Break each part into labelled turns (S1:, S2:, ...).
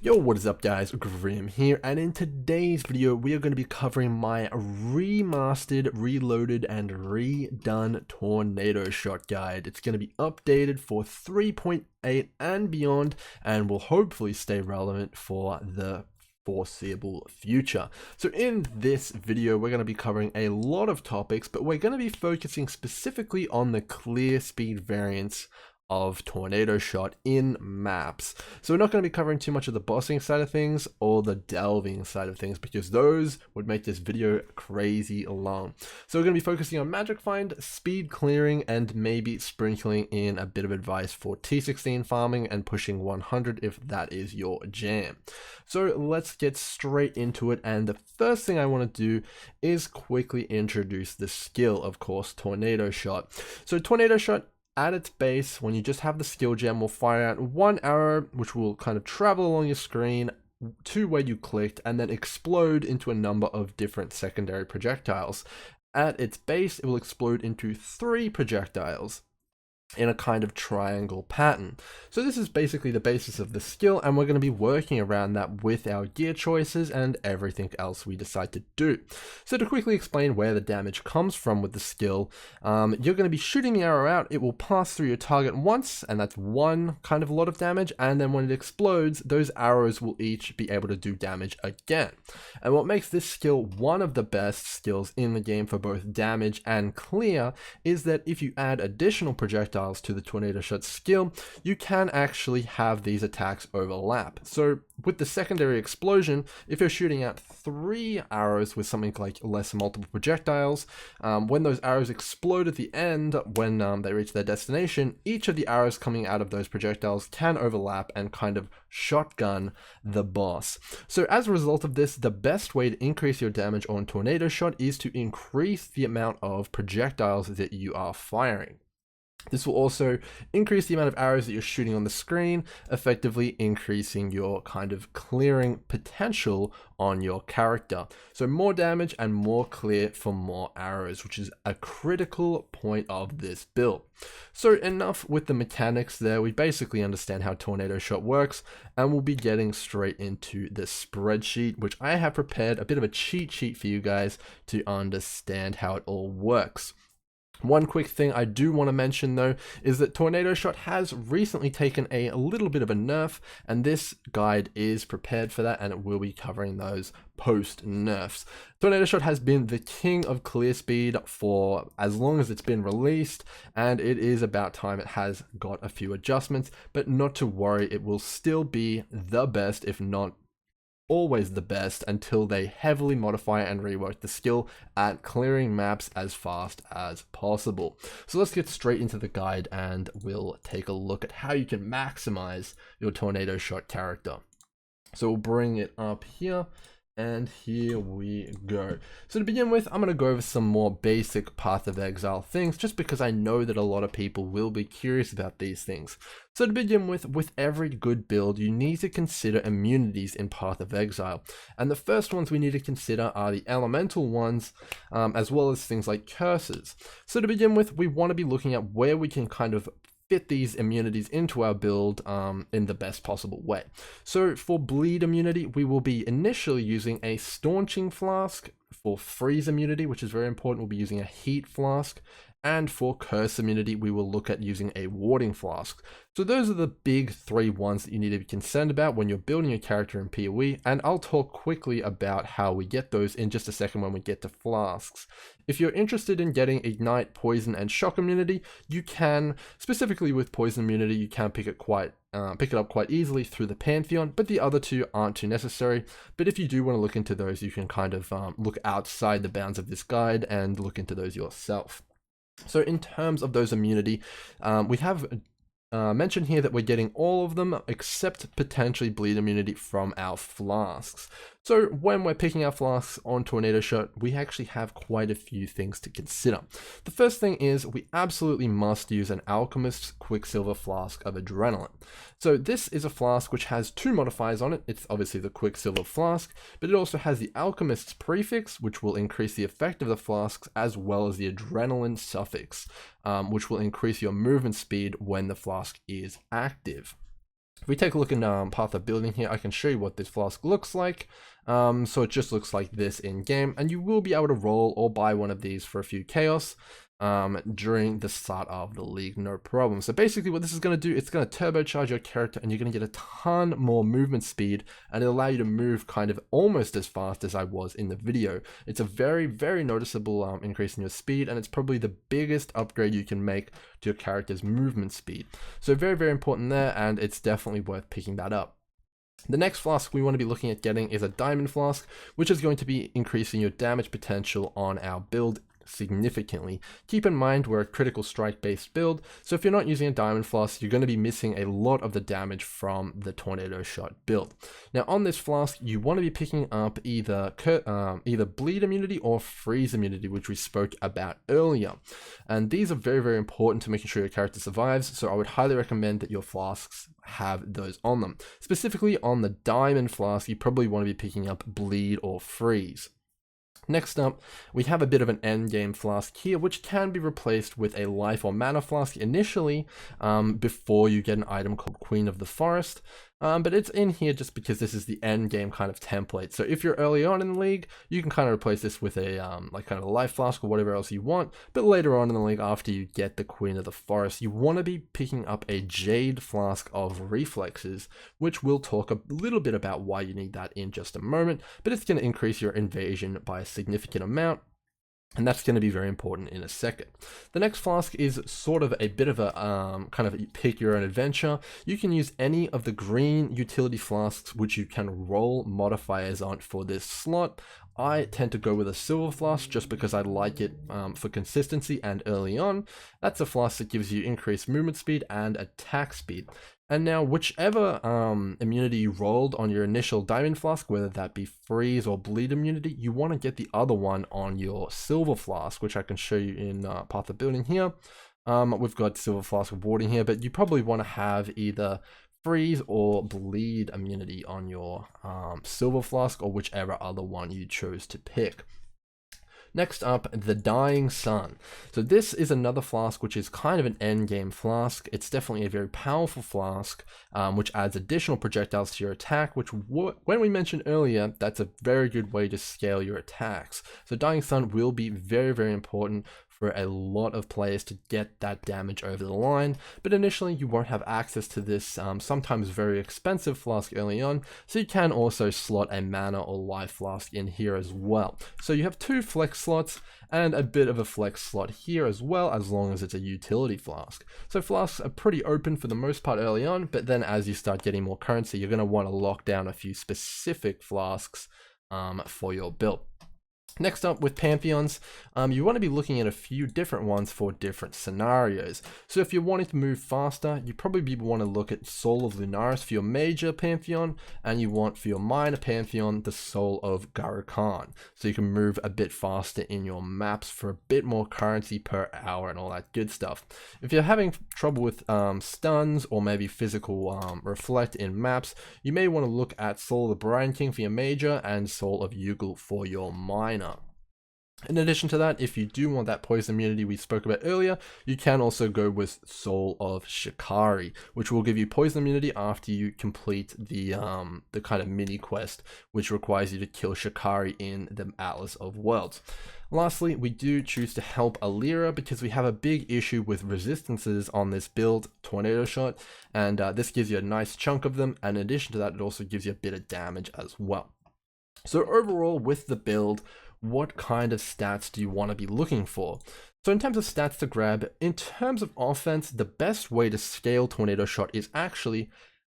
S1: Yo, what is up guys, Grim here, and in today's video we are going to be covering my remastered, reloaded, and redone Tornado Shot guide. It's going to be updated for 3.8 and beyond, and will hopefully stay relevant for the foreseeable future. So in this video we're going to be covering a lot of topics, but we're going to be focusing specifically on the clear speed variants of Tornado Shot in maps. So we're not going to be covering too much of the bossing side of things or the delving side of things, because those would make this video crazy long. So we're going to be focusing on magic find, speed clearing, and maybe sprinkling in a bit of advice for T16 farming and pushing 100 if that is your jam. So let's get straight into it, and the first thing I want to do is quickly introduce the skill, of course, Tornado Shot. So Tornado Shot, at its base, when you just have the skill gem, will fire out one arrow which will kind of travel along your screen to where you clicked and then explode into a number of different secondary projectiles. At its base, it will explode into 3 projectiles in a kind of triangle pattern. So this is basically the basis of the skill, and we're going to be working around that with our gear choices and everything else we decide to do. So to quickly explain where the damage comes from with the skill, you're going to be shooting the arrow out, it will pass through your target once, and that's one kind of lot of damage, and then when it explodes, those arrows will each be able to do damage again. And what makes this skill one of the best skills in the game for both damage and clear is that if you add additional projectiles to the Tornado Shot skill, you can actually have these attacks overlap. So with the secondary explosion, if you're shooting out 3 arrows with something like less multiple projectiles, when those arrows explode at the end, when they reach their destination, each of the arrows coming out of those projectiles can overlap and kind of shotgun the boss. So as a result of this, the best way to increase your damage on Tornado Shot is to increase the amount of projectiles that you are firing. This will also increase the amount of arrows that you're shooting on the screen, effectively increasing your kind of clearing potential on your character. So more damage and more clear for more arrows, which is a critical point of this build. So enough with the mechanics there. We basically understand how Tornado Shot works, and we'll be getting straight into the spreadsheet, which I have prepared a bit of a cheat sheet for you guys to understand how it all works. One quick thing I do want to mention though is that Tornado Shot has recently taken a little bit of a nerf, and this guide is prepared for that, and it will be covering those post nerfs. Tornado Shot has been the king of clear speed for as long as it's been released, and it is about time it has got a few adjustments, but not to worry, it will still be the best, if not always the best, until they heavily modify and rework the skill at clearing maps as fast as possible. So let's get straight into the guide and we'll take a look at how you can maximize your Tornado Shot character. So we'll bring it up here, and here we go. So to begin with, I'm going to go over some more basic Path of Exile things, just because I know that a lot of people will be curious about these things. So to begin with every good build, you need to consider immunities in Path of Exile. And the first ones we need to consider are the elemental ones, as well as things like curses. So to begin with, we want to be looking at where we can kind of fit these immunities into our build in the best possible way. So for bleed immunity, we will be initially using a staunching flask. For freeze immunity, which is very important, we'll be using a heat flask. And for curse immunity, we will look at using a warding flask. So those are the big 3 ones that you need to be concerned about when you're building your character in PoE, and I'll talk quickly about how we get those in just a second when we get to flasks. If you're interested in getting ignite, poison, and shock immunity, you can, specifically with poison immunity, you can pick it up quite easily through the Pantheon, but the other 2 aren't too necessary. But if you do want to look into those, you can kind of look outside the bounds of this guide and look into those yourself. So in terms of those immunity, we have mentioned here that we're getting all of them except potentially bleed immunity from our flasks. So when we're picking our flasks on Tornado Shot, we actually have quite a few things to consider. The first thing is we absolutely must use an Alchemist's Quicksilver Flask of Adrenaline. So this is a flask which has 2 modifiers on it. It's obviously the Quicksilver Flask, but it also has the Alchemist's prefix, which will increase the effect of the flasks, as well as the Adrenaline suffix, which will increase your movement speed when the flask is active. If we take a look in Path of Building here, I can show you what this flask looks like. So it just looks like this in game, and you will be able to roll or buy one of these for a few chaos during the start of the league, no problem. So basically what this is going to do, it's going to turbocharge your character, and you're going to get a ton more movement speed, and it'll allow you to move kind of almost as fast as I was in the video. It's a very, very noticeable increase in your speed, and it's probably the biggest upgrade you can make to your character's movement speed. So very, very important there, and it's definitely worth picking that up. The next flask we want to be looking at getting is a diamond flask, which is going to be increasing your damage potential on our build significantly. Keep in mind we're a critical strike based build, so if you're not using a diamond flask, you're going to be missing a lot of the damage from the tornado shot build. Now on this flask, you want to be picking up either bleed immunity or freeze immunity, which we spoke about earlier, and these are very, very important to making sure your character survives, so I would highly recommend that your flasks have those on them. Specifically on the diamond flask, you probably want to be picking up bleed or freeze. Next up, we have a bit of an endgame flask here, which can be replaced with a life or mana flask initially before you get an item called Queen of the Forest. But it's in here just because this is the end game kind of template. So if you're early on in the league, you can kind of replace this with a like kind of a life flask or whatever else you want. But later on in the league, after you get the Queen of the Forest, you want to be picking up a Jade flask of reflexes, which we'll talk a little bit about why you need that in just a moment. But it's going to increase your invasion by a significant amount, and that's going to be very important in a second. The next flask is sort of a bit of a kind of pick your own adventure. You can use any of the green utility flasks which you can roll modifiers on for this slot. I tend to go with a silver flask just because I like it for consistency and early on. That's a flask that gives you increased movement speed and attack speed. And now whichever immunity you rolled on your initial diamond flask, whether that be freeze or bleed immunity, you want to get the other one on your silver flask, which I can show you in Path of Building here. We've got silver flask of warding here, but you probably want to have either freeze or bleed immunity on your silver flask, or whichever other one you chose to pick. Next up, the Dying Sun. So this is another flask which is kind of an end game flask. It's definitely a very powerful flask, which adds additional projectiles to your attack, which when we mentioned earlier, that's a very good way to scale your attacks. So Dying Sun will be very, very important for a lot of players to get that damage over the line, but initially you won't have access to this sometimes very expensive flask early on, so you can also slot a mana or life flask in here as well. So you have two flex slots and a bit of a flex slot here as well, as long as it's a utility flask. So flasks are pretty open for the most part early on, but then as you start getting more currency, you're going to want to lock down a few specific flasks for your build. Next up, with pantheons, you want to be looking at a few different ones for different scenarios. So if you're wanting to move faster, you probably want to look at Soul of Lunaris for your major pantheon, and you want for your minor pantheon the Soul of Garo-Khan, so you can move a bit faster in your maps for a bit more currency per hour and all that good stuff. If you're having trouble with stuns or maybe physical reflect in maps, you may want to look at Soul of the Brian King for your major and Soul of Yugal for your minor. In addition to that, if you do want that poison immunity we spoke about earlier, you can also go with Soul of Shikari, which will give you poison immunity after you complete the kind of mini quest, which requires you to kill Shikari in the Atlas of Worlds. Lastly, we do choose to help Alira because we have a big issue with resistances on this build, Tornado Shot, and this gives you a nice chunk of them, and in addition to that, it also gives you a bit of damage as well. So overall, with the build, what kind of stats do you want to be looking for? So in terms of stats to grab, in terms of offense, the best way to scale Tornado Shot is actually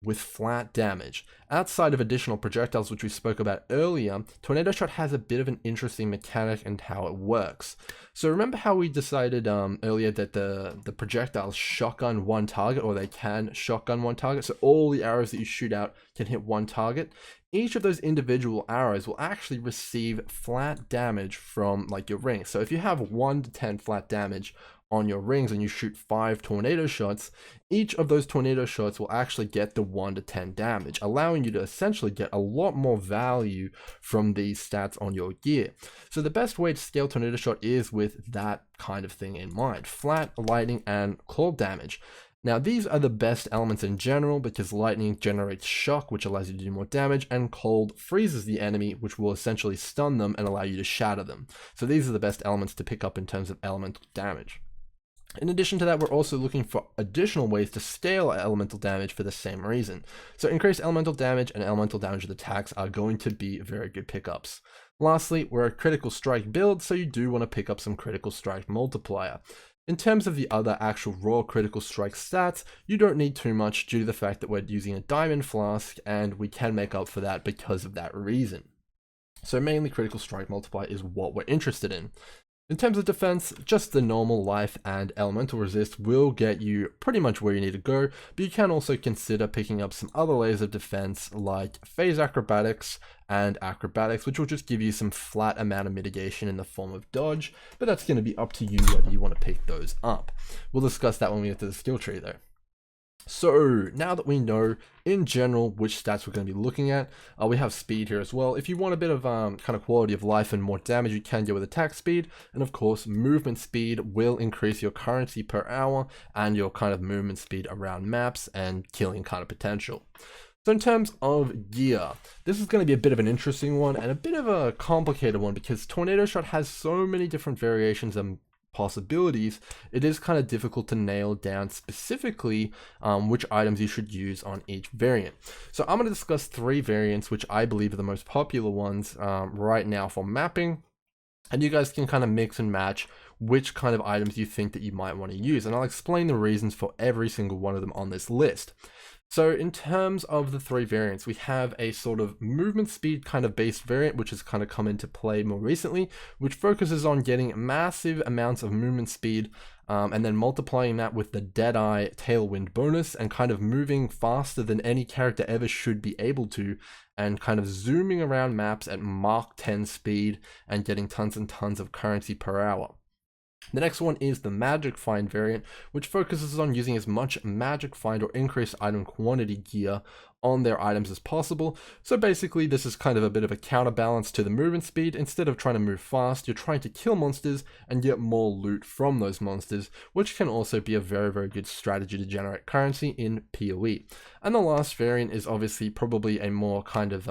S1: with flat damage. Outside of additional projectiles, which we spoke about earlier, Tornado Shot has a bit of an interesting mechanic and how it works. So remember how we decided earlier that the projectiles shotgun one target, or they can shotgun one target, so all the arrows that you shoot out can hit one target? Each of those individual arrows will actually receive flat damage from like your ring. So if you have 1 to 10 flat damage on your rings and you shoot 5 tornado shots, each of those tornado shots will actually get the 1 to 10 damage, allowing you to essentially get a lot more value from these stats on your gear. So the best way to scale Tornado Shot is with that kind of thing in mind: flat, lightning, and claw damage. Now these are the best elements in general because lightning generates shock, which allows you to do more damage, and cold freezes the enemy, which will essentially stun them and allow you to shatter them. So these are the best elements to pick up in terms of elemental damage. In addition to that, we're also looking for additional ways to scale elemental damage for the same reason. So increased elemental damage and elemental damage attacks are going to be very good pickups. Lastly, we're a critical strike build, so you do want to pick up some critical strike multiplier. In terms of the other actual raw critical strike stats, you don't need too much due to the fact that we're using a diamond flask and we can make up for that because of that reason. So mainly critical strike multiplier is what we're interested in. In terms of defense, just the normal life and elemental resist will get you pretty much where you need to go, but you can also consider picking up some other layers of defense like phase acrobatics and acrobatics, which will just give you some flat amount of mitigation in the form of dodge, but that's going to be up to you whether you want to pick those up. We'll discuss that when we get to the skill tree though. So now that we know in general which stats we're going to be looking at, we have speed here as well. If you want a bit of kind of quality of life and more damage, you can go with attack speed, and of course movement speed will increase your currency per hour and your kind of movement speed around maps and killing kind of potential. So in terms of gear, this is going to be a bit of an interesting one and a bit of a complicated one because Tornado Shot has so many different variations and possibilities, it is kind of difficult to nail down specifically which items you should use on each variant. So I'm going to discuss 3 variants which I believe are the most popular ones right now for mapping, and you guys can kind of mix and match which kind of items you think that you might want to use, and I'll explain the reasons for every single one of them on this list. So in terms of the 3 variants, we have a sort of movement speed kind of based variant, which has kind of come into play more recently, which focuses on getting massive amounts of movement speed and then multiplying that with the Deadeye Tailwind bonus and kind of moving faster than any character ever should be able to, and kind of zooming around maps at Mach 10 speed and getting tons and tons of currency per hour. The next one is the Magic Find variant, which focuses on using as much Magic Find or increased item quantity gear on their items as possible. So basically this is kind of a bit of a counterbalance to the movement speed. Instead of trying to move fast, you're trying to kill monsters and get more loot from those monsters, which can also be a very, very good strategy to generate currency in PoE. And the last variant is obviously probably a more kind of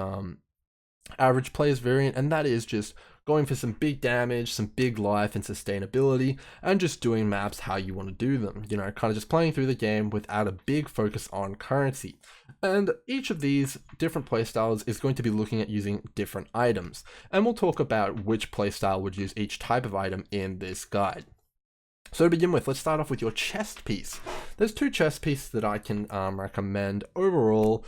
S1: average players variant, and that is just going for some big damage, some big life and sustainability, and just doing maps how you want to do them. You know, kind of just playing through the game without a big focus on currency. And each of these different playstyles is going to be looking at using different items, and we'll talk about which playstyle would use each type of item in this guide. So to begin with, let's start off with your chest piece. There's 2 chest pieces that I can recommend overall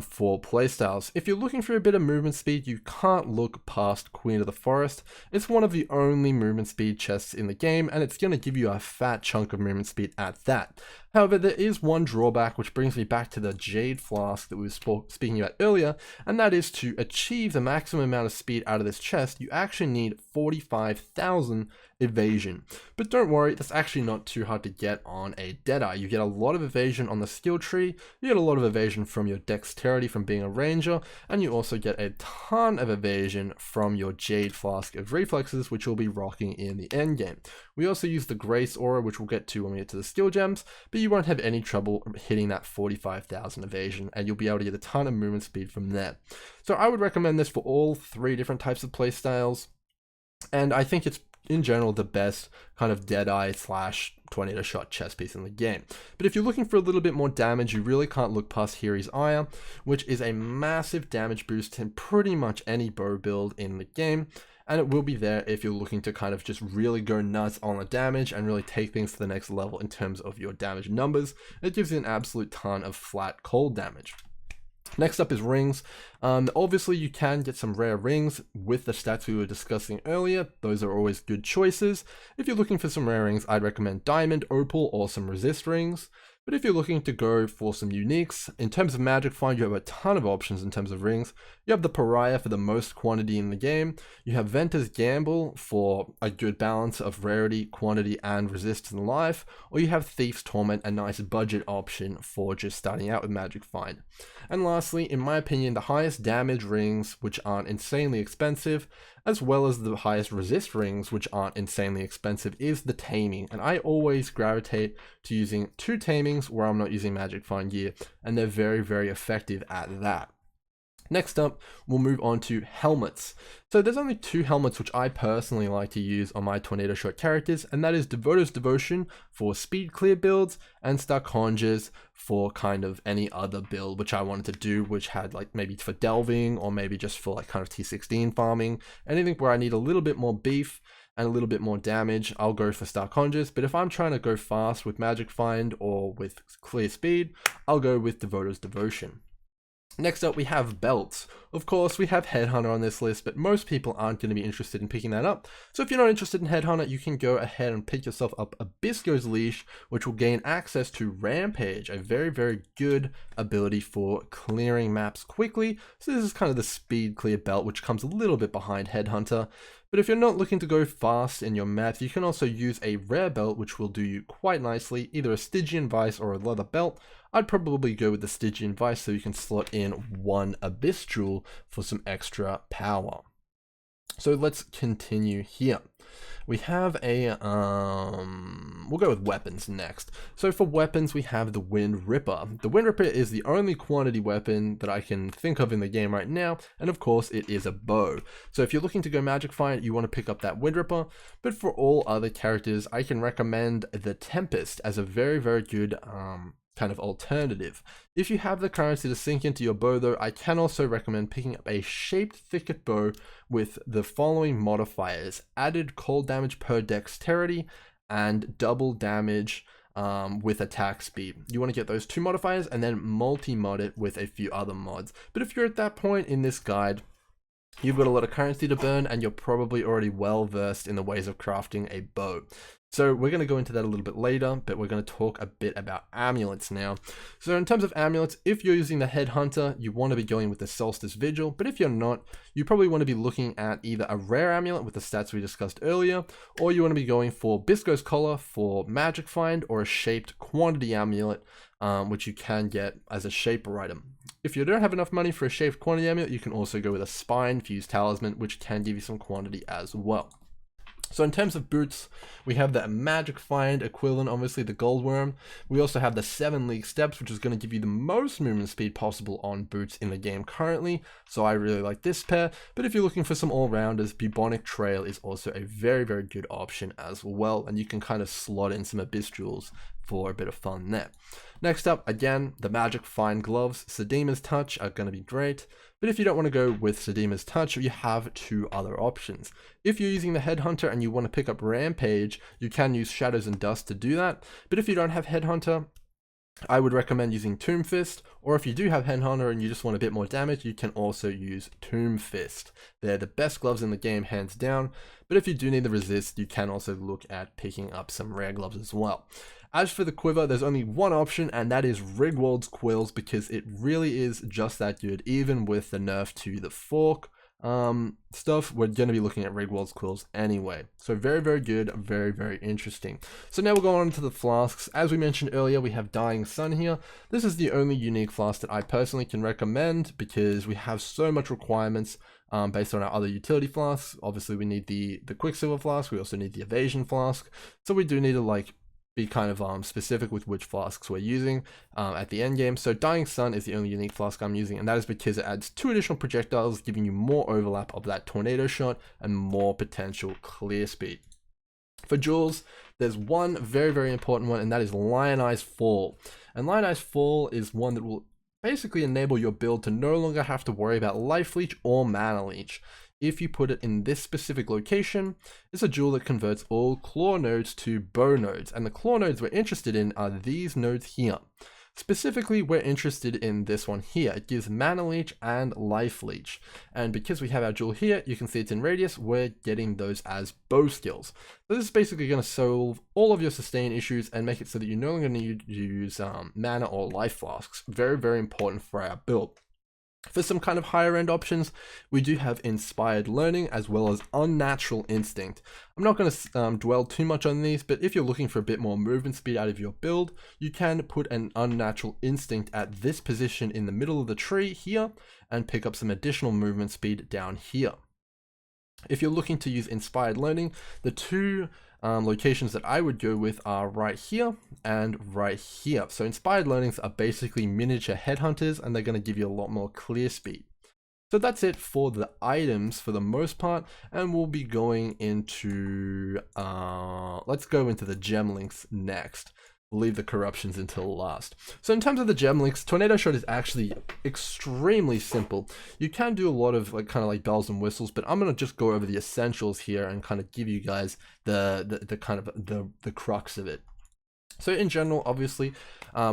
S1: for playstyles. If you're looking for a bit of movement speed, you can't look past Queen of the Forest. It's one of the only movement speed chests in the game, and it's going to give you a fat chunk of movement speed at that. However, there is one drawback, which brings me back to the Jade Flask that we were speaking about earlier, and that is to achieve the maximum amount of speed out of this chest, you actually need 45,000 evasion. But don't worry, that's actually not too hard to get on a Deadeye. You get a lot of evasion on the skill tree, you get a lot of evasion from your dexterity from being a ranger, and you also get a ton of evasion from your Jade Flask of reflexes, which you'll be rocking in the endgame. We also use the Grace Aura, which we'll get to when we get to the skill gems, but you won't have any trouble hitting that 45,000 evasion, and you'll be able to get a ton of movement speed from there. So I would recommend this for all 3 different types of playstyles, and I think it's in general the best kind of Deadeye / Tornado Shot chest piece in the game. But if you're looking for a little bit more damage, you really can't look past Hiri's Ire, which is a massive damage boost in pretty much any bow build in the game, and it will be there if you're looking to kind of just really go nuts on the damage and really take things to the next level in terms of your damage numbers. It gives you an absolute ton of flat cold damage. Next up is rings. Obviously you can get some rare rings with the stats we were discussing earlier. Those are always good choices. If you're looking for some rare rings, I'd recommend diamond, opal, or some resist rings. But if you're looking to go for some uniques, in terms of Magic Find, you have a ton of options in terms of rings. You have the Pariah for the most quantity in the game. You have Venter's Gamble for a good balance of rarity, quantity, and resistance in life. Or you have Thief's Torment, a nice budget option for just starting out with Magic Find. And lastly, in my opinion, the highest damage rings, which aren't insanely expensive, as well as the highest resist rings, which aren't insanely expensive, is the Taming. And I always gravitate to using 2 Taming settings where I'm not using Magic Find gear, and they're very, very effective at that. Next up, we'll move on to helmets. So there's only 2 helmets which I personally like to use on my Tornado Shot characters, and that is Devoto's Devotion for speed clear builds and Stuck Conjures for kind of any other build which I wanted to do, which had like maybe for delving or maybe just for like kind of T16 farming, anything where I need a little bit more beef and a little bit more damage, I'll go for Stuck Conjures. But if I'm trying to go fast with Magic Find or with clear speed, I'll go with Devoto's Devotion. Next up, we have belts. Of course, we have Headhunter on this list, but most people aren't going to be interested in picking that up. So if you're not interested in Headhunter, you can go ahead and pick yourself up Abyssgo's Leash, which will gain access to Rampage, a very, very good ability for clearing maps quickly. So this is kind of the speed clear belt, which comes a little bit behind Headhunter. But if you're not looking to go fast in your math, you can also use a rare belt, which will do you quite nicely, either a Stygian Vice or a leather belt. I'd probably go with the Stygian Vice so you can slot in 1 Abyss Jewel for some extra power. So let's continue here. We have a, we'll go with weapons next. So for weapons, we have the Wind Ripper. The Wind Ripper is the only quantity weapon that I can think of in the game right now, and of course it is a bow. So if you're looking to go Magic Find, you want to pick up that Wind Ripper, but for all other characters, I can recommend the Tempest as a very, very good kind of alternative. If you have the currency to sink into your bow though, I can also recommend picking up a shaped thicket bow with the following modifiers: added cold damage per dexterity and double damage with attack speed. You want to get those 2 modifiers and then multi-mod it with a few other mods. But if you're at that point in this guide, you've got a lot of currency to burn and you're probably already well versed in the ways of crafting a bow. So we're going to go into that a little bit later, but we're going to talk a bit about amulets now. So in terms of amulets, if you're using the Headhunter, you want to be going with the Solstice Vigil, but if you're not, you probably want to be looking at either a rare amulet with the stats we discussed earlier, or you want to be going for Abyssgo's Collar for Magic Find, or a shaped quantity amulet, which you can get as a shaper item. If you don't have enough money for a shaped quantity amulet, you can also go with a Spine Fused Talisman, which can give you some quantity as well. So in terms of boots, we have the Magic Find equivalent, obviously the Gold Worm. We also have the 7 League Steps, which is going to give you the most movement speed possible on boots in the game currently. So I really like this pair. But if you're looking for some all-rounders, Bubonic Trail is also a very, very good option as well. And you can kind of slot in some Abyss Jewels for a bit of fun there. Next up, again, the Magic Find gloves, Sedima's Touch are going to be great. But if you don't want to go with Sedima's Touch, you have 2 other options. If you're using the Headhunter and you want to pick up Rampage, you can use Shadows and Dust to do that. But if you don't have Headhunter, I would recommend using Tomb Fist, or if you do have Headhunter and you just want a bit more damage, you can also use Tomb Fist. They're the best gloves in the game, hands down. But if you do need the resist, you can also look at picking up some rare gloves as well. As for the quiver, there's only one option, and that is Rigwald's Quills, because it really is just that good. Even with the nerf to the fork stuff, we're going to be looking at Rigwald's Quills anyway. So very, very good, very, very interesting. So now we'll go on to the flasks. As we mentioned earlier, we have Dying Sun here. This is the only unique flask that I personally can recommend because we have so much requirements based on our other utility flasks. Obviously, we need the Quicksilver flask. We also need the Evasion flask. So we do need to be kind of specific with which flasks we're using at the end game. So Dying Sun is the only unique flask I'm using, and that is because it adds 2 additional projectiles, giving you more overlap of that tornado shot and more potential clear speed. For jewels, there's one very, very important one, and that is Lionized Fall. And Lionized Fall is one that will basically enable your build to no longer have to worry about Life Leech or Mana Leech. If you put it in this specific location, it's a jewel that converts all claw nodes to bow nodes, and the claw nodes we're interested in are these nodes here. Specifically, we're interested in this one here. It gives Mana Leech and Life Leech, and because we have our jewel here, you can see it's in radius, we're getting those as bow skills. So this is basically going to solve all of your sustain issues and make it so that you no longer need to use mana or life flasks. Very, very important for our build. For some kind of higher end options, we do have Inspired Learning as well as Unnatural Instinct. I'm not going to dwell too much on these, but if you're looking for a bit more movement speed out of your build, you can put an Unnatural Instinct at this position in the middle of the tree here and pick up some additional movement speed down here. If you're looking to use Inspired Learning, the 2 locations that I would go with are right here and right here. So inspired learnings are basically miniature headhunters, and they're going to give you a lot more clear speed. So that's it for the items for the most part, and we'll be going into, let's go into the gem links next. We'll leave the corruptions until last. So in terms of the gem links, Tornado Shot is actually extremely simple. You can do a lot of kind of like bells and whistles, but I'm going to just go over the essentials here and kind of give you guys the kind of the crux of it. So in general, obviously,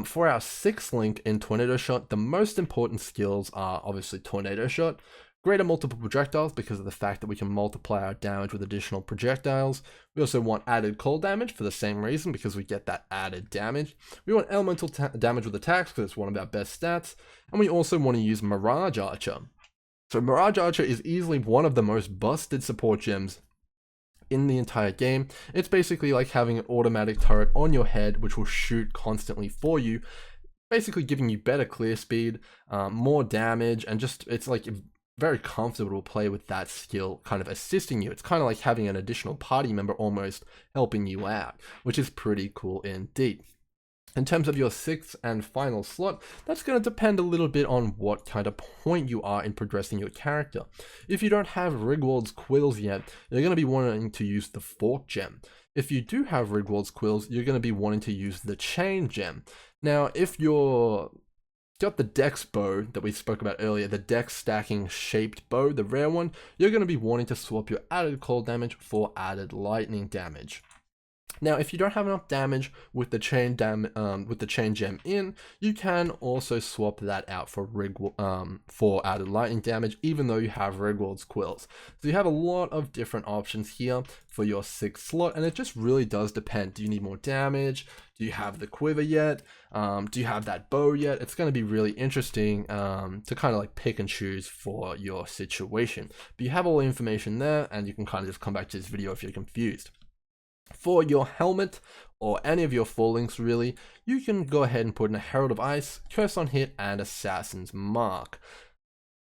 S1: for our 6th link in Tornado Shot, the most important skills are obviously Tornado Shot, greater multiple projectiles because of the fact that we can multiply our damage with additional projectiles. We also want added cold damage for the same reason, because we get that added damage. We want elemental damage with attacks because it's one of our best stats. And we also want to use Mirage Archer. So Mirage Archer is easily one of the most busted support gems in the entire game. It's basically like having an automatic turret on your head which will shoot constantly for you, basically giving you better clear speed, more damage, and just it's like very comfortable to play with that skill kind of assisting you. It's kind of like having an additional party member almost helping you out, which is pretty cool indeed. In terms of your 6th and final slot, that's going to depend a little bit on what kind of point you are in progressing your character. If you don't have Rigwald's Quills yet, you're going to be wanting to use the Fork Gem. If you do have Rigwald's Quills, you're going to be wanting to use the Chain Gem. Now, if you're got the Dex bow that we spoke about earlier, the Dex stacking shaped bow, the rare one, you're going to be wanting to swap your added cold damage for added lightning damage. Now, if you don't have enough damage with the chain gem in, you can also swap that out for for added lightning damage, even though you have Rigwald's Quills. So you have a lot of different options here for your 6th slot, and it just really does depend. Do you need more damage? Do you have the quiver yet? Do you have that bow yet? It's going to be really interesting to kind of like pick and choose for your situation. But you have all the information there, and you can kind of just come back to this video if you're confused. For your helmet, or any of your 4 links really, you can go ahead and put in a Herald of Ice, Curse on Hit, and Assassin's Mark,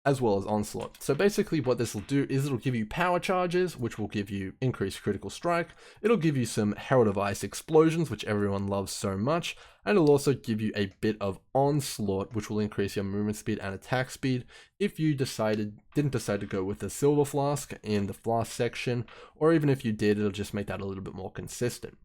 S1: as well as Onslaught. So basically what this will do is it'll give you power charges, which will give you increased critical strike. It'll give you some Herald of Ice explosions, which everyone loves so much, and it'll also give you a bit of Onslaught, which will increase your movement speed and attack speed if you didn't decide to go with the Silver Flask in the Flask section, or even if you did, it'll just make that a little bit more consistent.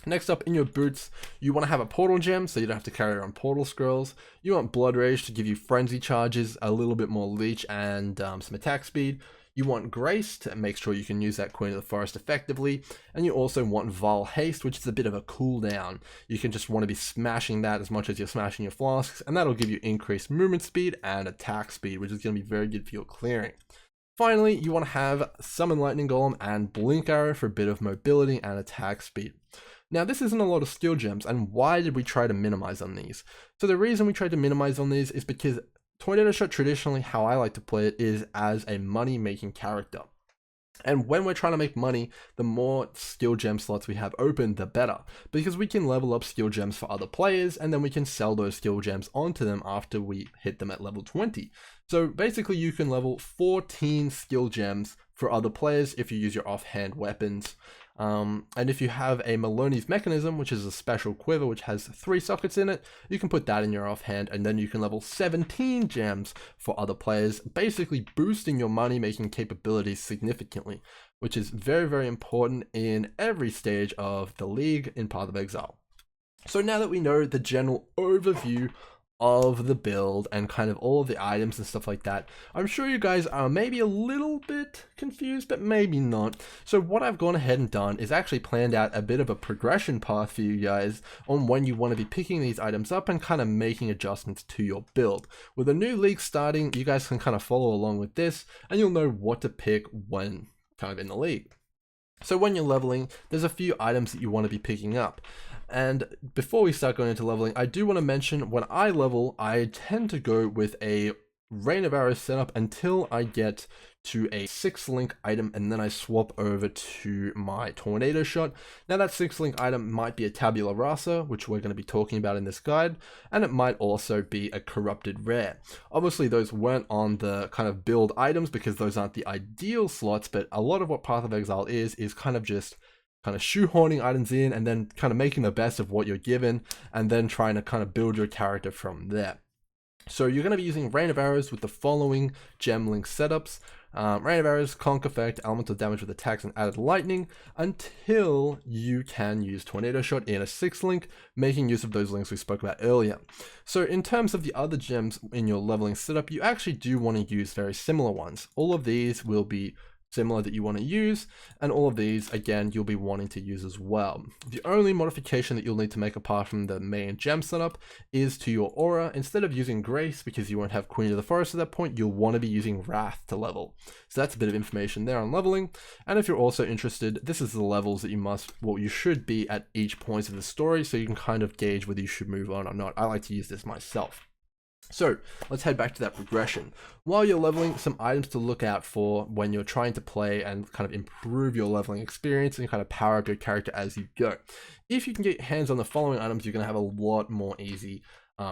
S1: Next up, in your boots, you want to have a portal gem, so you don't have to carry around portal scrolls. You want Blood Rage to give you frenzy charges, a little bit more leech, and some attack speed. You want Grace to make sure you can use that Queen of the Forest effectively. And you also want Vile Haste, which is a bit of a cooldown. You can just want to be smashing that as much as you're smashing your flasks, and that'll give you increased movement speed and attack speed, which is going to be very good for your clearing. Finally, you want to have Summon Lightning Golem and Blink Arrow for a bit of mobility and attack speed. Now, this isn't a lot of skill gems, and why did we try to minimize on these? So the reason we tried to minimize on these is because Tornado Shot, traditionally, how I like to play it, is as a money-making character. And when we're trying to make money, the more skill gem slots we have open, the better. Because we can level up skill gems for other players, and then we can sell those skill gems onto them after we hit them at level 20. So basically, you can level 14 skill gems for other players if you use your offhand weapons. And if you have a Maloney's Mechanism, which is a special quiver which has 3 sockets in it, you can put that in your offhand, and then you can level 17 gems for other players, basically boosting your money-making capabilities significantly, which is very, very important in every stage of the League in Path of Exile. So now that we know the general overview of the build and kind of all of the items and stuff like that, I'm sure you guys are maybe a little bit confused, but maybe not. So what I've gone ahead and done is actually planned out a bit of a progression path for you guys on when you want to be picking these items up and kind of making adjustments to your build. With a new league starting, you guys can kind of follow along with this, and you'll know what to pick when kind of in the league. So when you're leveling, there's a few items that you want to be picking up. And before we start going into leveling, I do want to mention when I level, I tend to go with a Rain of Arrows setup until I get to a 6th link item, and then I swap over to my Tornado Shot. Now that 6th link item might be a Tabula Rasa, which we're going to be talking about in this guide, and it might also be a Corrupted Rare. Obviously those weren't on the kind of build items because those aren't the ideal slots, but a lot of what Path of Exile is kind of just kind of shoehorning items in and then kind of making the best of what you're given and then trying to kind of build your character from there. So you're going to be using Rain of Arrows with the following gem link setups. Rain of Arrows, Conk Effect, elemental damage with attacks and added lightning, until you can use Tornado Shot in a 6th link, making use of those links we spoke about earlier. So in terms of the other gems in your leveling setup, you actually do want to use very similar ones. All of these will be similar that you want to use, and all of these again you'll be wanting to use as well. The only modification that you'll need to make apart from the main gem setup is to your aura. Instead of using Grace, because you won't have Queen of the Forest at that point, you'll want to be using Wrath to level. So that's a bit of information there on leveling. And if you're also interested, this is the levels that you should be at each point of the story, so you can kind of gauge whether you should move on or not. I like to use this myself. So let's head back to that progression. While you're leveling, some items to look out for when you're trying to play and kind of improve your leveling experience and kind of power up your character as you go. If you can get your hands on the following items, you're going to have a lot more easy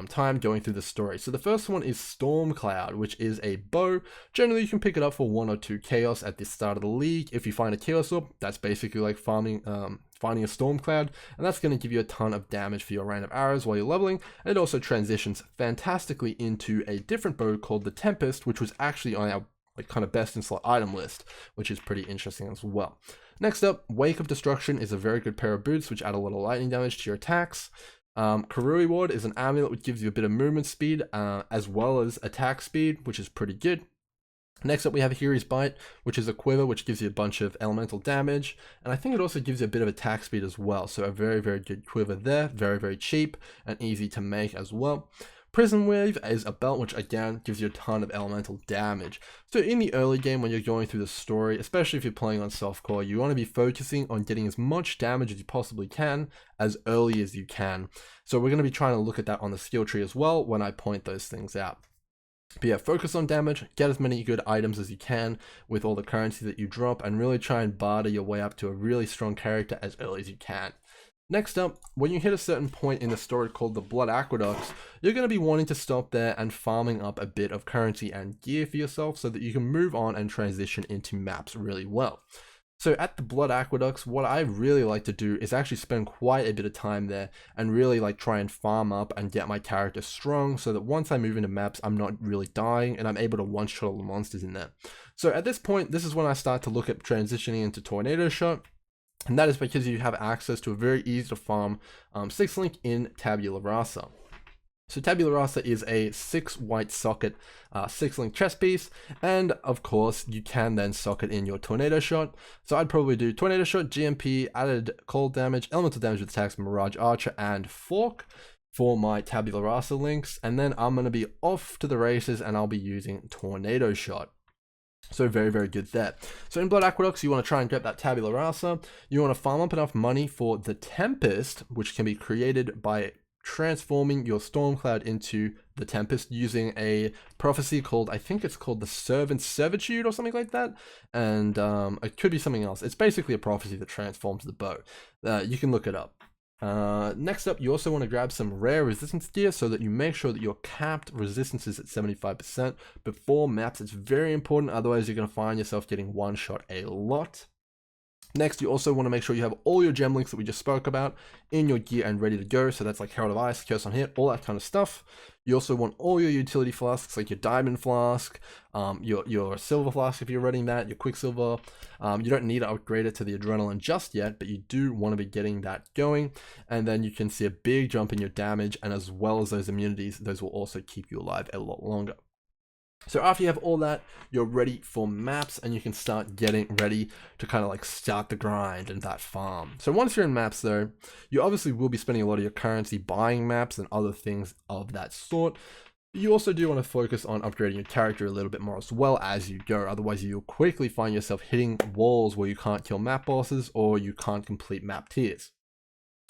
S1: time going through the story. So the first one is Storm Cloud, which is a bow. Generally, you can pick it up for 1 or 2 chaos at the start of the league. If you find a chaos orb, that's basically like finding a Storm Cloud, and that's going to give you a ton of damage for your Rain of Arrows while you're leveling. And it also transitions fantastically into a different bow called the Tempest, which was actually on our kind of best in slot item list, which is pretty interesting as well. Next up, Wake of Destruction is a very good pair of boots which add a lot of lightning damage to your attacks. Karui Ward is an amulet which gives you a bit of movement speed as well as attack speed, which is pretty good. Next up, we have Hiri's Bite, which is a quiver which gives you a bunch of elemental damage, and I think it also gives you a bit of attack speed as well. So a very, very good quiver there, very, very cheap and easy to make as well. Prison Wave is a belt which again gives you a ton of elemental damage. So in the early game when you're going through the story, especially if you're playing on softcore, you want to be focusing on getting as much damage as you possibly can as early as you can. So we're going to be trying to look at that on the skill tree as well when I point those things out. But yeah, focus on damage, get as many good items as you can with all the currency that you drop, and really try and barter your way up to a really strong character as early as you can. Next up, when you hit a certain point in the story called the Blood Aqueducts, you're going to be wanting to stop there and farming up a bit of currency and gear for yourself so that you can move on and transition into maps really well. So at the Blood Aqueducts, what I really like to do is actually spend quite a bit of time there and really try and farm up and get my character strong so that once I move into maps, I'm not really dying and I'm able to one-shot all the monsters in there. So at this point, this is when I start to look at transitioning into Tornado Shot. And that is because you have access to a very easy to farm 6 link in Tabula Rasa. So Tabula Rasa is a 6 white socket 6 link chess piece, and of course you can then socket in your Tornado Shot. So I'd probably do Tornado Shot, GMP, added cold damage, elemental damage with attacks, Mirage Archer, and Fork for my Tabula Rasa links, and then I'm going to be off to the races and I'll be using Tornado Shot. So very, very good there. So in Blood Aqueducts, you want to try and get that Tabula Rasa. You want to farm up enough money for the Tempest, which can be created by transforming your Storm Cloud into the Tempest using a prophecy called, I think it's called the Servant's Servitude or something like that. And it could be something else. It's basically a prophecy that transforms the bow. You can look it up. Next up, you also want to grab some rare resistance gear so that you make sure that your capped resistance is at 75% before maps. It's very important, otherwise you're going to find yourself getting one-shot a lot. Next, you also want to make sure you have all your gem links that we just spoke about in your gear and ready to go. So that's like Herald of Ice, Curse on Hit, all that kind of stuff. You also want all your utility flasks, like your Diamond Flask, your Silver Flask if you're running that, your Quicksilver. You don't need to upgrade it to the Adrenaline just yet, but you do want to be getting that going. And then you can see a big jump in your damage, and as well as those immunities, those will also keep you alive a lot longer. So after you have all that, you're ready for maps and you can start getting ready to kind of start the grind and that farm. So once you're in maps though, you obviously will be spending a lot of your currency buying maps and other things of that sort. You also do want to focus on upgrading your character a little bit more as well as you go. Otherwise you'll quickly find yourself hitting walls where you can't kill map bosses or you can't complete map tiers.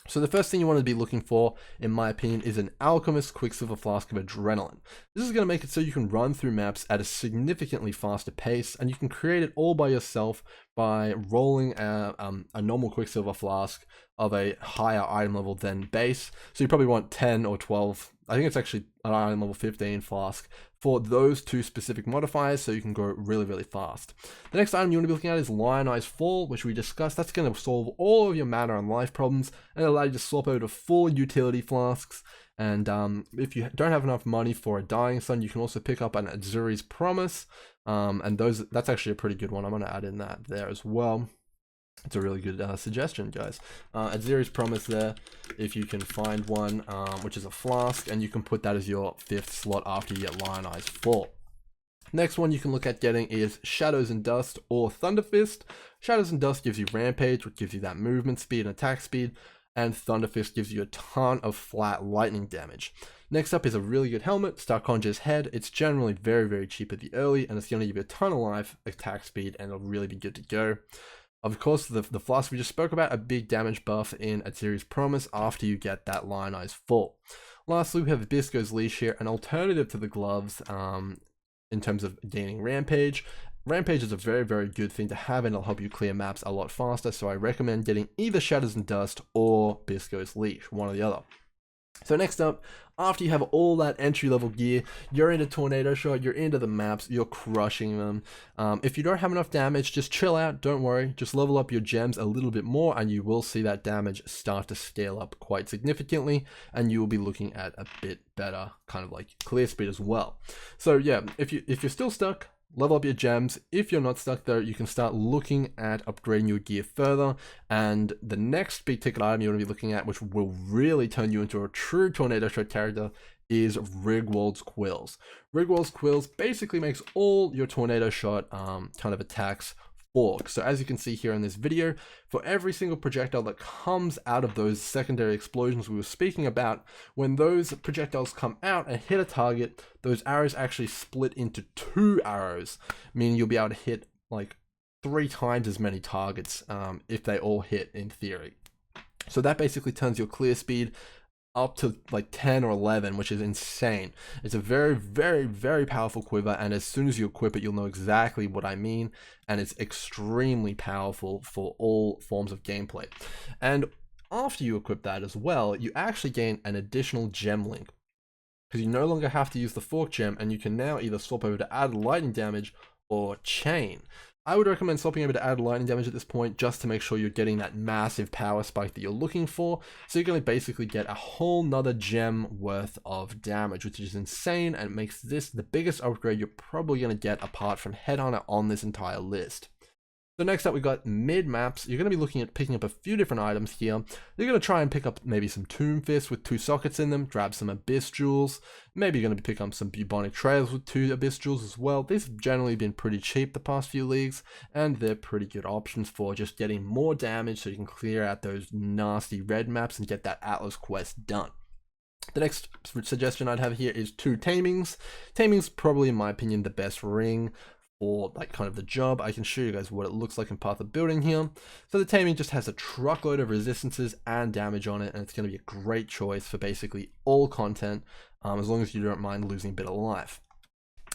S1: So the first thing you want to be looking for, in my opinion, is an Alchemist Quicksilver Flask of Adrenaline. This is going to make it so you can run through maps at a significantly faster pace, and you can create it all by yourself by rolling a normal Quicksilver Flask of a higher item level than base. So you probably want 10 or 12, I think it's actually an item level 15 flask for those two specific modifiers, so you can go really fast. The next item you want to be looking at is Lionized Fall, which we discussed. That's going to solve all of your mana and life problems and allow you to swap over to full utility flasks. And if you don't have enough money for a Dying Sun, you can also pick up an Azuri's Promise, and that's actually a pretty good one. I'm going to add in that there as well. It's a really good suggestion, guys. Azuri's Promise there, if you can find one, which is a flask, and you can put that as your 5th slot after you get Lionized Fall. Next one you can look at getting is Shadows and Dust or Thunder Fist. Shadows and Dust gives you Rampage, which gives you that movement speed and attack speed, and Thunder Fist gives you a ton of flat lightning damage. Next up is a really good helmet, Star Conjurer's Head. It's generally very cheap at the early, and it's going to give you a ton of life, attack speed, and it'll really be good to go. Of course, the Flask we just spoke about, a big damage buff in Azuri's Promise after you get that Lionized Fall. Lastly, we have Bisco's Leash here, an alternative to the gloves in terms of gaining Rampage. Rampage is a very good thing to have, and it'll help you clear maps a lot faster, so I recommend getting either Shadows and Dust or Bisco's Leash, one or the other. So next up, after you have all that entry-level gear, you're into Tornado Shot, you're into the maps, you're crushing them. If you don't have enough damage, just chill out, don't worry. Just level up your gems a little bit more, and you will see that damage start to scale up quite significantly, and you will be looking at a bit better kind of like clear speed as well. So yeah, if you're still stuck, level up your gems. If you're not stuck though, you can start looking at upgrading your gear further. And the next big ticket item you want to be looking at, which will really turn you into a true Tornado Shot character, is Rigwald's Quills. Rigwald's Quills basically makes all your Tornado Shot kind of attacks fork. So as you can see here in this video, for every single projectile that comes out of those secondary explosions we were speaking about, when those projectiles come out and hit a target, those arrows actually split into 2 arrows, meaning you'll be able to hit like 3 times as many targets if they all hit in theory. So that basically turns your clear speed up to like 10 or 11, which is insane. It's a very powerful quiver, and as soon as you equip it, you'll know exactly what I mean, and it's extremely powerful for all forms of gameplay. And after you equip that as well, you actually gain an additional gem link, because you no longer have to use the fork gem, and you can now either swap over to add lightning damage or chain. I would recommend swapping over to add lightning damage at this point, just to make sure you're getting that massive power spike that you're looking for. So you're going to basically get a whole nother gem worth of damage, which is insane, and it makes this the biggest upgrade you're probably going to get apart from Headhunter on this entire list. So next up, we've got mid maps. You're going to be looking at picking up a few different items here. You're going to try and pick up maybe some Tomb Fists with 2 sockets in them, grab some Abyss Jewels. Maybe you're going to be picking up some Bubonic Trails with 2 Abyss Jewels as well. These have generally been pretty cheap the past few leagues, and they're pretty good options for just getting more damage so you can clear out those nasty red maps and get that Atlas quest done. The next suggestion I'd have here is 2 Tamings. Taming's probably, in my opinion, the best ring or like kind of the job. I can show you guys what it looks like in Path of Building here. So the Taming just has a truckload of resistances and damage on it, and it's going to be a great choice for basically all content, as long as you don't mind losing a bit of life.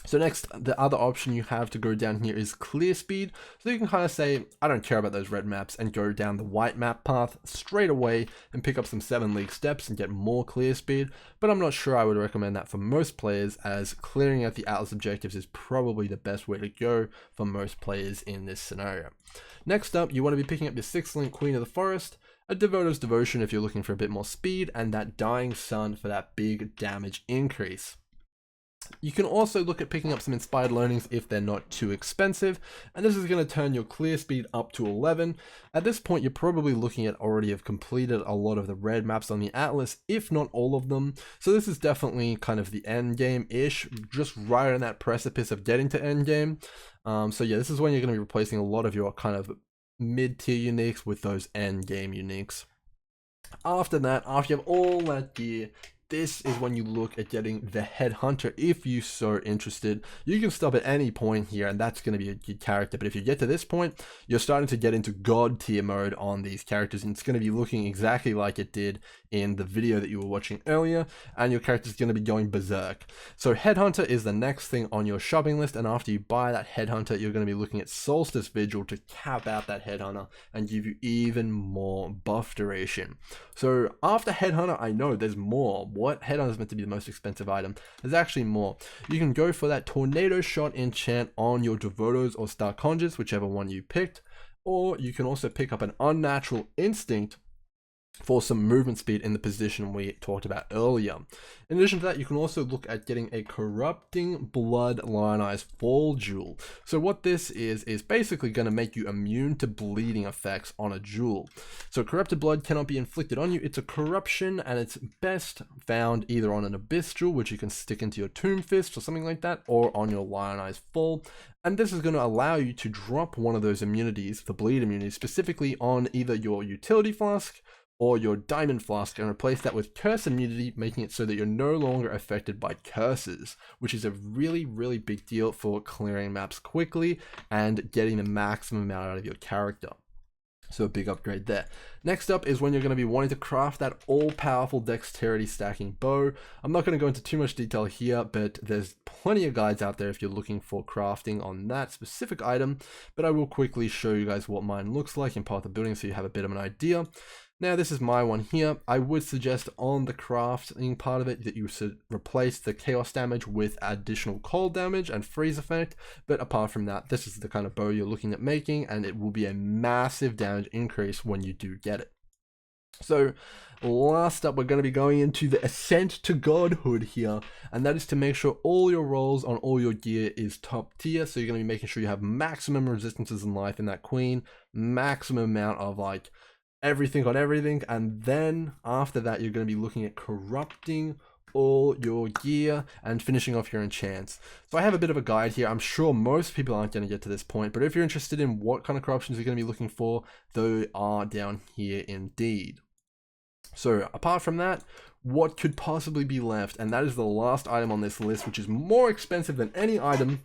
S1: So next, the other option you have to go down here is clear speed. So you can kind of say, I don't care about those red maps, and go down the white map path straight away and pick up some 7 league steps and get more clear speed. But I'm not sure I would recommend that for most players, as clearing out the Atlas objectives is probably the best way to go for most players in this scenario. Next up, you want to be picking up your 6th link Queen of the Forest, a Devoter's Devotion if you're looking for a bit more speed, and that Dying Sun for that big damage increase. You can also look at picking up some Inspired Learnings if they're not too expensive, and this is going to turn your clear speed up to 11. At this point, you're probably looking at already have completed a lot of the red maps on the Atlas, if not all of them. So this is definitely kind of the end game-ish, just right on that precipice of getting to end game. So yeah, this is when you're going to be replacing a lot of your kind of mid-tier uniques with those end game uniques. After that, after you have all that gear, this is when you look at getting the Headhunter if you're so interested. You can stop at any point here, and that's going to be a good character. But if you get to this point, you're starting to get into God tier mode on these characters, and it's going to be looking exactly like it did in the video that you were watching earlier, and your character is going to be going berserk. So Headhunter is the next thing on your shopping list, and after you buy that Headhunter, you're going to be looking at Solstice Vigil to cap out that Headhunter and give you even more buff duration. So after Headhunter, I know there's more. what? Head on is meant to be the most expensive item. There's actually more. You can go for that tornado shot enchant on your Devotos or Star Conjures, whichever one you picked. Or you can also pick up an unnatural instinct for some movement speed in the position we talked about earlier. In addition to that, you can also look at getting a Corrupting Blood Lionized Fall Jewel. So what this is basically going to make you immune to bleeding effects on a jewel. So corrupted blood cannot be inflicted on you. It's a corruption, and it's best found either on an Abyss Jewel, which you can stick into your Tomb Fist or something like that, or on your Lionized Fall. And this is going to allow you to drop one of those immunities, the bleed immunity, specifically on either your Utility Flask or your Diamond Flask, and replace that with Curse immunity, making it so that you're no longer affected by curses, which is a really, really big deal for clearing maps quickly and getting the maximum amount out of your character. So a big upgrade there. Next up is when you're going to be wanting to craft that all-powerful dexterity stacking bow. I'm not going to go into too much detail here, but there's plenty of guides out there if you're looking for crafting on that specific item. But I will quickly show you guys what mine looks like in Path of Building so you have a bit of an idea. Now this is my one here. I would suggest on the crafting part of it that you should replace the chaos damage with additional cold damage and freeze effect. But apart from that, this is the kind of bow you're looking at making, and it will be a massive damage increase when you do get it. So last up, we're going to be going into the Ascent to Godhood here, and that is to make sure all your rolls on all your gear is top tier. So you're going to be making sure you have maximum resistances in life in that queen, maximum amount of like everything on everything, and then after that you're going to be looking at corrupting all your gear and finishing off your enchants. So I have a bit of a guide here. I'm sure most people aren't going to get to this point, but if you're interested in what kind of corruptions you're going to be looking for, they are down here indeed. So apart from that, what could possibly be left? And that is the last item on this list, which is more expensive than any item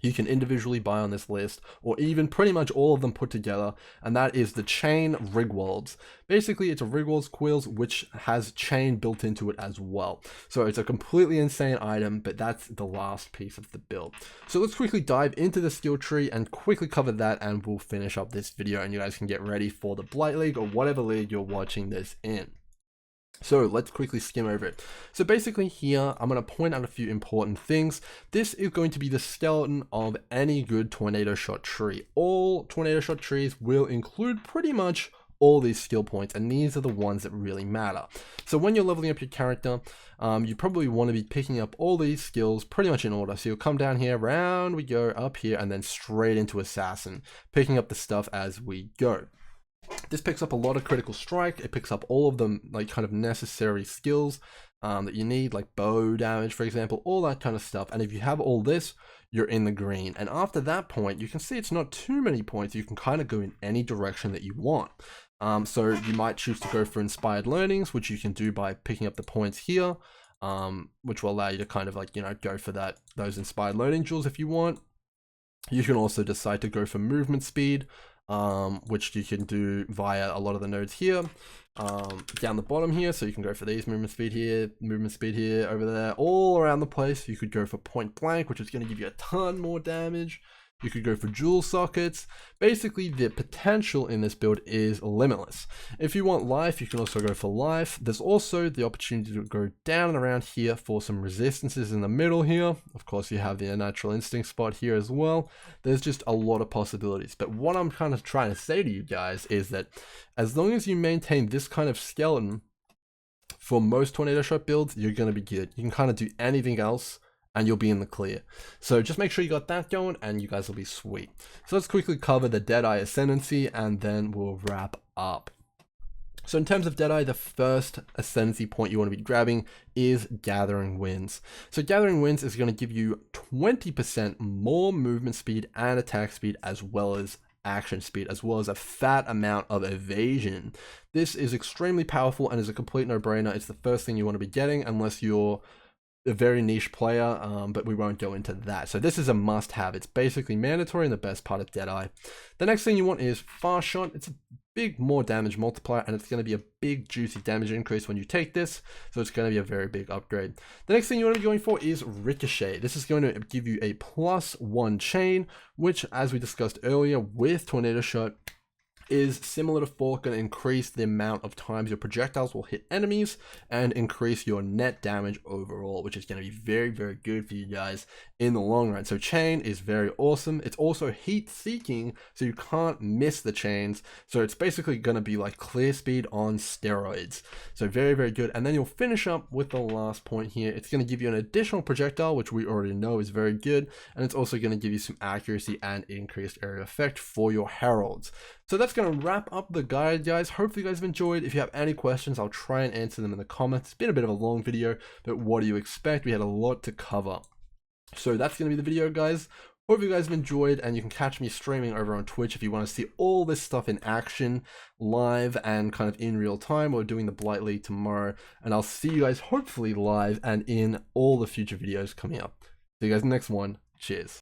S1: you can individually buy on this list, or even pretty much all of them put together, and that is the Chain Rigwalds. Basically, it's a Rigwald's Quills, which has chain built into it as well. So it's a completely insane item, but that's the last piece of the build. So let's quickly dive into the skill tree and quickly cover that, and we'll finish up this video, and you guys can get ready for the Blight League or whatever league you're watching this in. So let's quickly skim over it. So basically here, I'm going to point out a few important things. This is going to be the skeleton of any good tornado shot tree. All tornado shot trees will include pretty much all these skill points, and these are the ones that really matter. So when you're leveling up your character, you probably want to be picking up all these skills pretty much in order. So you'll come down here, round we go, up here, and then straight into Assassin, picking up the stuff as we go. This picks up a lot of critical strike. It picks up all of the like kind of necessary skills that you need, like bow damage, for example, all that kind of stuff. And if you have all this, you're in the green. And after that point, you can see it's not too many points. You can kind of go in any direction that you want. So you might choose to go for inspired learnings, which you can do by picking up the points here, which will allow you to kind of like, you know, go for those inspired learning jewels if you want. You can also decide to go for movement speed, which you can do via a lot of the nodes here, down the bottom here. So you can go for these movement speed here, over there, all around the place. You could go for point blank, which is going to give you a ton more damage. You could go for jewel sockets. Basically, the potential in this build is limitless. If you want life, you can also go for life. There's also the opportunity to go down and around here for some resistances in the middle here. Of course, you have the natural instinct spot here as well. There's just a lot of possibilities. But what I'm kind of trying to say to you guys is that as long as you maintain this kind of skeleton for most tornado shot builds, you're going to be good. You can kind of do anything else and you'll be in the clear. So just make sure you got that going and you guys will be sweet. So let's quickly cover the Deadeye Ascendancy and then we'll wrap up. So in terms of Deadeye, the first Ascendancy point you want to be grabbing is Gathering Winds. So Gathering Winds is going to give you 20% more movement speed and attack speed, as well as action speed, as well as a fat amount of evasion. This is extremely powerful and is a complete no-brainer. It's the first thing you want to be getting unless you're a very niche player, but we won't go into that. So this is a must-have. It's basically mandatory and the best part of Deadeye. The next thing you want is Fast Shot. It's a big more damage multiplier, and it's going to be a big juicy damage increase when you take this, so it's going to be a very big upgrade. The next thing you want to be going for is Ricochet. This is going to give you a +1 chain, which, as we discussed earlier with Tornado Shot, is similar to Fork, going to increase the amount of times your projectiles will hit enemies and increase your net damage overall, which is going to be very, very good for you guys in the long run. So chain is very awesome. It's also heat seeking, so you can't miss the chains. So it's basically going to be like clear speed on steroids. So very, very good. And then you'll finish up with the last point here. It's going to give you an additional projectile, which we already know is very good. And it's also going to give you some accuracy and increased area effect for your heralds. So that's going to wrap up the guide, guys. Hopefully you guys have enjoyed. If you have any questions, I'll try and answer them in the comments. It's been a bit of a long video, but what do you expect? We had a lot to cover. So that's going to be the video, guys. Hope you guys have enjoyed, and you can catch me streaming over on Twitch if you want to see all this stuff in action, live and kind of in real time. We're doing the Blight League tomorrow, and I'll see you guys hopefully live and in all the future videos coming up. See you guys in the next one. Cheers.